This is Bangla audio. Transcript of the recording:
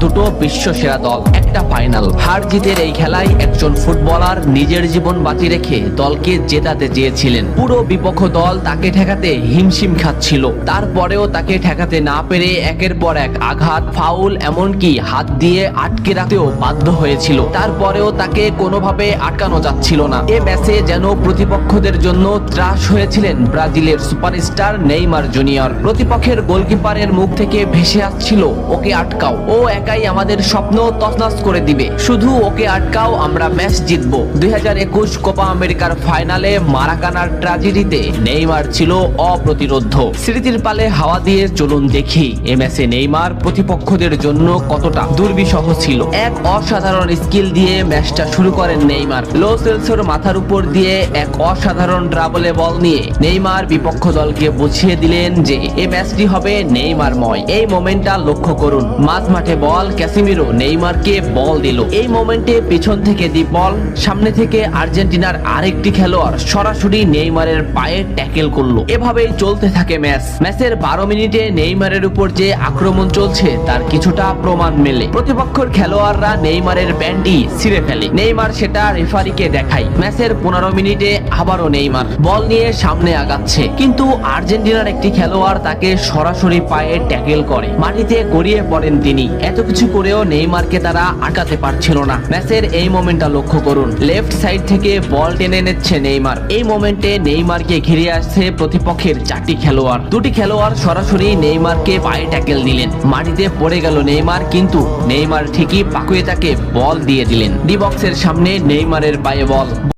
দুটো বিশ্ব সেরা দল, একটা ফাইনাল। হার জিতের এই খেলায় একজন ফুটবলার নিজের জীবন বাজি রেখে দলকে জেতাতে চেয়েছিলেন। পুরো বিপক্ষ দল তাকে ঠেকাতে হিমশিম খাচ্ছিল, তারপরেও তাকে ঠেকাতে না পেরে একের পর এক আঘাত, ফাউল, এমনকি হাত দিয়ে আটকে রাখতেও বাধ্য হয়েছিল। তারপরেও তাকে কোনোভাবে আটকানো যাচ্ছিল না। এ ম্যাচে যেন প্রতিপক্ষদের জন্য ত্রাস হয়েছিলেন ব্রাজিলের সুপারস্টার নেইমার জুনিয়র। প্রতিপক্ষের গোলকিপারের মুখ থেকে ভেসে আসছিল, ওকে আটকাও, ও একাই আমাদের স্বপ্ন তছনছ করে দিবে, শুধু ওকে আটকাও, আমরা ম্যাচ জিতবো। 2021 কোপা আমেরিকার ফাইনালে মারাকানার ট্র্যাজেডিতে নেইমার ছিল অপ্রতিরোধ্য। স্মৃতির পালে হাওয়া দিয়ে চলুন দেখি এ ম্যাচে নেইমার প্রতিপক্ষদের জন্য কতটা দুর্বিষহ ছিল। এক অসাধারণ স্কিল দিয়ে ম্যাচটা শুরু করেন নেইমার। লো সেলসোর মাথার উপর দিয়ে এক অসাধারণ ড্রাবলে বল নিয়ে নেইমার বিপক্ষ দলকে বুঝিয়ে দিলেন যে এই ম্যাচটি হবে নেইমারময়। এই মোমেন্টটা লক্ষ্য করুন, মাঝ মাঠে বল, ক্যাসিমিরো নেইমারকে বল দিল। এই মোমেন্টে পিছন থেকে দি বল, সামনে থেকে আর্জেন্টিনার আরেকটি খেলোয়াড় সরাসরি নেইমারের পায়ে ট্যাকেল করলো। এভাবেই চলতে থাকে ম্যাচ। ম্যাচের 12 মিনিটে নেইমারের উপর যে আক্রমণ চলছে তার কিছুটা প্রমাণ মেলে। প্রতিপক্ষের খেলোয়াড়রা নেইমারের প্যান্টি ছিঁড়ে ফেলে, নেইমার সেটা রেফারিকে দেখায়। ম্যাচের 15 মিনিটে আবারও নেইমার বল নিয়ে সামনে আগাচ্ছে, কিন্তু আর্জেন্টিনার একটি খেলোয়াড় তাকে সরাসরি পায়ে ট্যাকেল করে, মাটিতে গড়িয়ে পড়েন তিনি। এত কিছু করেও নেইমারকে তারা আটকাতে পারছিল না। ম্যাচের এই মোমেন্টটা লক্ষ্য করুন, লেফট সাইড থেকে বল টেনে নিচ্ছে নেইমার। এই মোমেন্টে নেইমারকে ঘিরে আসছে প্রতিপক্ষের 4টি খেলোয়াড়। দুটি খেলোয়াড় সরাসরি নেইমারকে পায়ে ট্যাকেল দিলেন, মাটিতে পড়ে গেল নেইমার, কিন্তু নেইমার ঠিকই পাকুয়ে তাকে বল দিয়ে দিলেন। ডি বক্সের সামনে নেইমারের পায়ে বল।